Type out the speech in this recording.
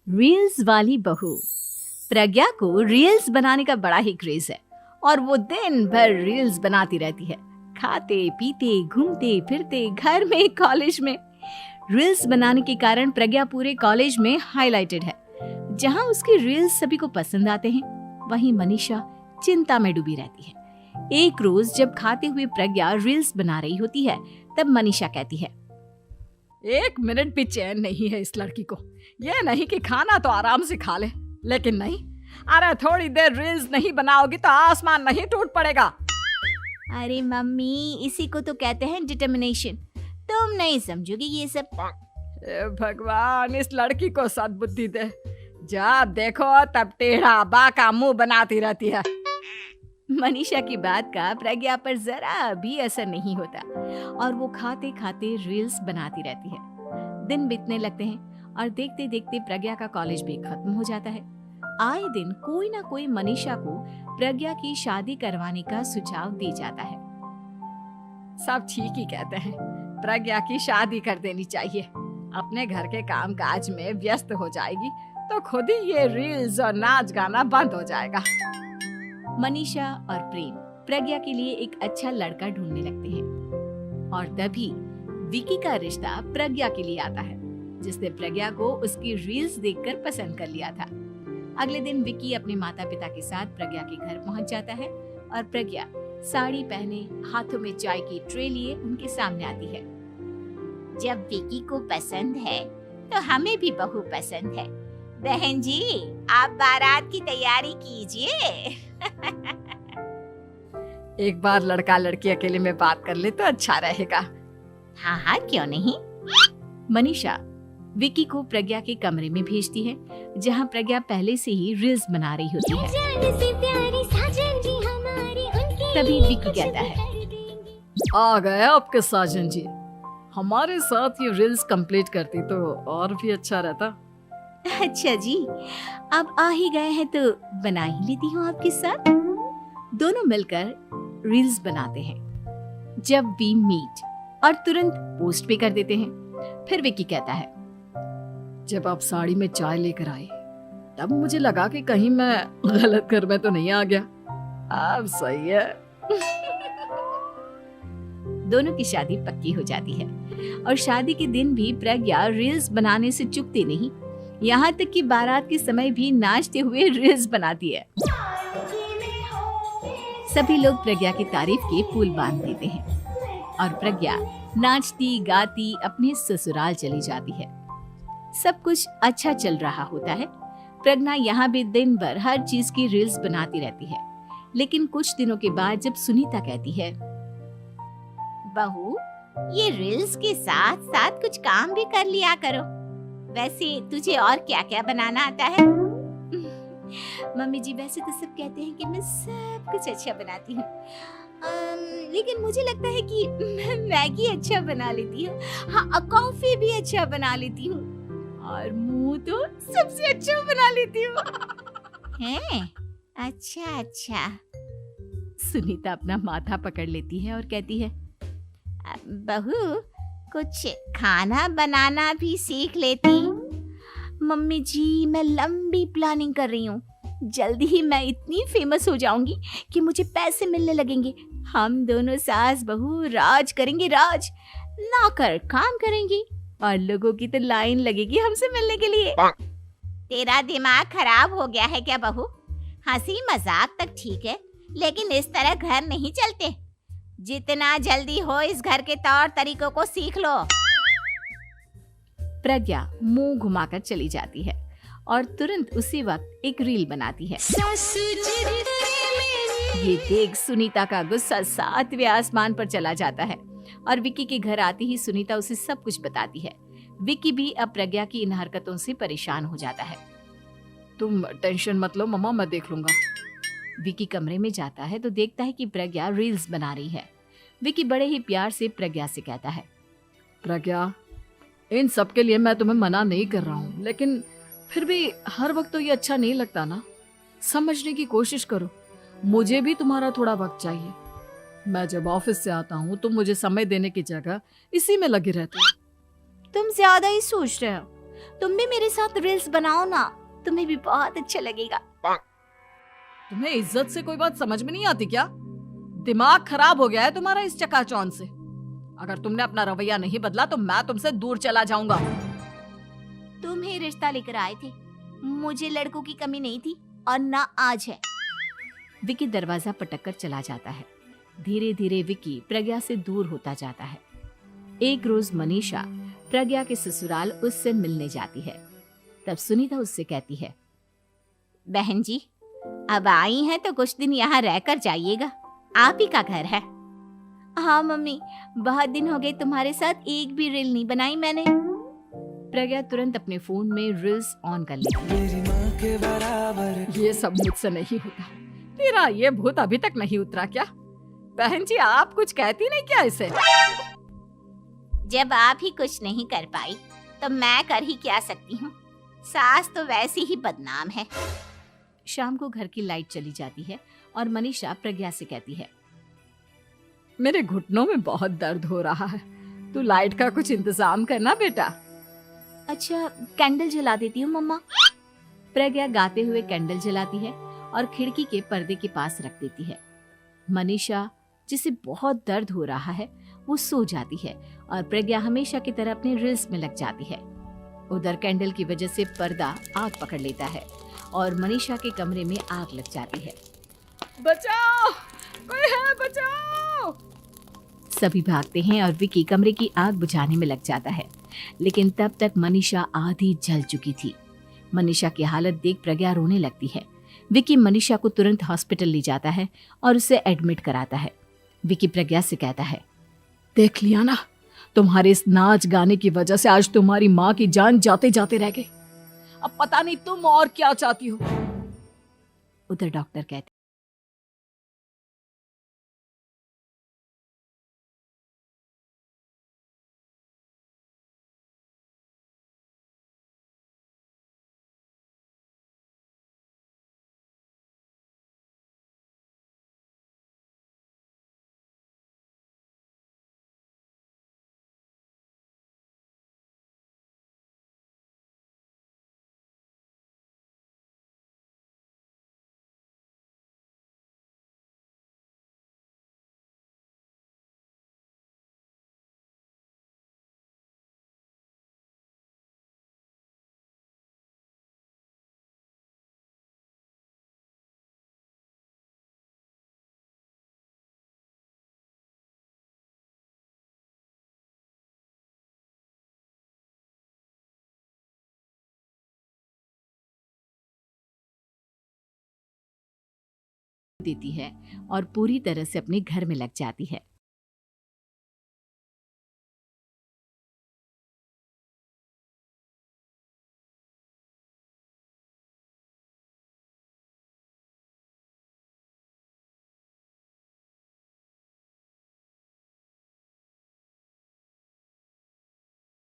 Reels वाली बहू। प्रज्ञा को रील्स बनाने का बड़ा ही क्रेज है और वो दिन भर रील्स बनाती रहती है। खाते पीते घूमते फिरते घर में कॉलेज में रील्स बनाने के कारण प्रज्ञा पूरे कॉलेज में हाईलाइटेड है। जहां उसकी रील्स सभी को पसंद आते हैं, वहीं मनीषा चिंता में डूबी रहती है। एक रोज जब खाते हुए प्रज्ञा रील्स बना रही होती है, तब मनीषा कहती है, 1 मिनट भी चैन नहीं है इस लड़की को। ये नहीं कि खाना तो आराम से खा ले, लेकिन नहीं, अरे थोड़ी देर रील्स नहीं बनाओगी तो आसमान नहीं टूट पड़ेगा। अरे मम्मी, इसी को तो कहते हैं डिटर्मिनेशन। तुम नहीं समझोगी ये सब। हे भगवान, इस लड़की को सद्बुद्धि दे। जब देखो तब टेढ़ा बाका मुंह बनाती रहती है। मनीषा की बात का प्रज्ञा पर जरा भी असर नहीं होता और वो खाते खाते रील्स बनाती रहती है। दिन बीतने लगते हैं और देखते देखते प्रज्ञा का कॉलेज भी खत्म हो जाता है। आए दिन कोई ना कोई मनीषा को प्रज्ञा की शादी करवाने का सुझाव दे जाता है। सब ठीक ही कहते हैं, प्रज्ञा की शादी कर देनी चाहिए। अपने घर के काम काज में व्यस्त हो जाएगी तो खुद ही ये रील्स और नाच गाना बंद हो जाएगा। मनीषा और प्रेम प्रज्ञा के लिए एक अच्छा लड़का ढूंढने लगते हैं और तभी विकी का रिश्ता प्रज्ञा के लिए आता है, जिसने प्रज्ञा को उसकी रील्स देखकर पसंद कर लिया था। अगले दिन विकी अपने माता पिता के साथ प्रज्ञा के घर पहुंच जाता है और प्रज्ञा साड़ी पहने हाथों में चाय की ट्रे लिए उनके सामने आती है। जब विकी को पसंद है तो हमें भी बहू पसंद है। बहन जी, आप बारात की तैयारी कीजिए। एक बार लड़का लड़की अकेले में बात कर ले तो अच्छा रहेगा। हाँ हाँ, क्यों नहीं। मनीषा विकी को प्रज्ञा के कमरे में भेजती है, जहां प्रज्ञा पहले से ही रील्स बना रही होती है। तभी विकी कहता है, आ गए आपके साजन जी। हमारे साथ ये रील्स कंप्लीट करती तो और भी अच्छा रहता। अच्छा जी, अब आ ही गए हैं तो बना ही लेती हूँ आपके साथ। दोनों मिलकर रील्स बनाते हैं। जब वी मीट और तुरंत पोस्ट भी कर देते हैं। फिर विकी कहता है, जब आप साड़ी में चाय लेकर आए तब मुझे लगा कि कहीं मैं गलत घर में तो नहीं आ गया। अब सही है। दोनों की शादी पक्की हो जाती है और शादी के दिन भी प्रज्ञा रील्स बनाने से चूकती नहीं। यहाँ तक कि बारात के समय भी नाचते हुए रील्स बनाती है। सभी लोग प्रज्ञा की तारीफ के पुल बांध देते हैं और प्रज्ञा नाचती गाती अपने ससुराल चली जाती है। सब कुछ अच्छा चल रहा होता है। प्रज्ञा यहाँ भी दिन भर हर चीज की रील्स बनाती रहती है। लेकिन कुछ दिनों के बाद जब सुनीता कहती है, बहू, ये रील्स के साथ साथ कुछ काम भी कर लिया करो। वैसे तुझे और क्या क्या बनाना आता है? मम्मी जी, वैसे तो सब कहते हैं कि मैं सब कुछ अच्छा बनाती हूँ, लेकिन मुझे लगता है कि मैं मैगी अच्छा बना लेती हूँ। हाँ, कॉफी भी अच्छा बना लेती हूँ और मुंह तो सबसे अच्छा बना लेती हूँ। हैं? अच्छा अच्छा। सुनीता अपना माथा पकड़ लेती है और कहती है, बहू, कुछ खाना बनाना भी सीख लेती। मम्मी जी, मैं लंबी प्लानिंग कर रही हूँ। जल्दी ही मैं इतनी फेमस हो जाऊंगी कि मुझे पैसे मिलने लगेंगे। हम दोनों सास बहू राज करेंगे, राज। नौकर काम करेंगे और लोगों की तो लाइन लगेगी हमसे मिलने के लिए। तेरा दिमाग खराब हो गया है क्या बहू? हंसी मजाक तक ठीक है, लेकिन इस तरह घर नहीं चलते। जितना जल्दी हो इस घर के तौर तरीकों को सीख लो। प्रज्ञा मुंह घुमाकर चली जाती है और तुरंत उसी वक्त एक रील बनाती है। ये देख सुनीता का गुस्सा 7वें आसमान पर चला जाता है और विकी के घर आती ही सुनीता उसे सब कुछ बताती है। विकी भी अब प्रज्ञा की इन हरकतों से परेशान हो जाता है। तुम टेंशन मत लो मम्मा, मैं देख लूंगा। विकी कमरे में जाता है तो देखता है कि प्रज्ञा रील्स बना रही है। विकी बड़े ही प्यार से प्रज्ञा से कहता है, प्रज्ञा, इन सब के लिए मैं तुम्हें मना नहीं कर रहा हूँ, लेकिन फिर भी हर वक्त तो ये अच्छा नहीं लगता ना। समझने की कोशिश करो, मुझे भी तुम्हारा थोड़ा वक्त चाहिए। मैं जब ऑफिस से आता हूँ तो मुझे समय देने की जगह इसी में लगी रहती है। तुम ज्यादा ही सोच रहे हो। तुम भी मेरे साथ रील्स बनाओ ना, तुम्हें भी बहुत अच्छा लगेगा। तुम्हें इज्जत से कोई बात समझ में नहीं आती क्या? दिमाग खराब हो गया है तुम्हारा इस चकाचौंध से। अगर तुमने अपना रवैया नहीं बदला तो मैं तुमसे दूर चला जाऊंगा। तुम ही रिश्ता लेकर आए थे, मुझे लड़कों की कमी नहीं थी और ना आज है। विकी दरवाजा पटक कर चला जाता है। धीरे धीरे विकी प्रज्ञा से दूर होता जाता है। एक रोज मनीषा प्रज्ञा के ससुराल उससे मिलने जाती है। तब सुनीता उससे कहती है, बहन जी, अब आई हैं तो कुछ दिन यहाँ रहकर जाइएगा, आप ही का घर है। हाँ मम्मी, बहुत दिन हो गए तुम्हारे साथ एक भी रील नहीं बनाई मैंने। प्रज्ञा तुरंत अपने फोन में रील्स ऑन कर लेती है। ये सब मुझसे नहीं होता। तेरा ये भूत अभी तक नहीं उतरा क्या? बहन जी, आप कुछ कहती नहीं क्या इसे? जब आप ही कुछ नहीं कर पाई तो मैं कर ही क्या सकती हूँ। सास तो वैसी ही बदनाम है। शाम को घर की लाइट चली जाती है और मनीषा प्रज्ञा से कहती है, मेरे घुटनों में बहुत दर्द हो रहा है, तू लाइट का कुछ इंतजाम करना बेटा। अच्छा, कैंडल जला देती हूँ मम्मा। प्रज्ञा गाते हुए कैंडल जलाती है और खिड़की के पर्दे के पास रख देती है। मनीषा, जिसे बहुत दर्द हो रहा है, वो सो जाती है और प्रज्ञा हमेशा की तरह अपने रील्स में लग जाती है। उधर कैंडल की वजह से पर्दा आग पकड़ लेता है और मनीषा के कमरे में आग लग जाती है। बचाओ, कोई है, बचाओ। सभी भागते हैं और विकी कमरे की आग बुझाने में लग जाता है, लेकिन तब तक मनीषा आधी जल चुकी थी। मनीषा की हालत देख प्रज्ञा रोने लगती है। विकी मनीषा को तुरंत हॉस्पिटल ले जाता है और उसे एडमिट कराता है। विकी प्रज्ञा से कहता है, देख लिया ना, तुम्हारे इस नाच गाने की वजह से आज तुम्हारी माँ की जान जाते जाते रह गई। अब पता नहीं तुम और क्या चाहती हो। उधर डॉक्टर कहते, देती है और पूरी तरह से अपने घर में लग जाती है।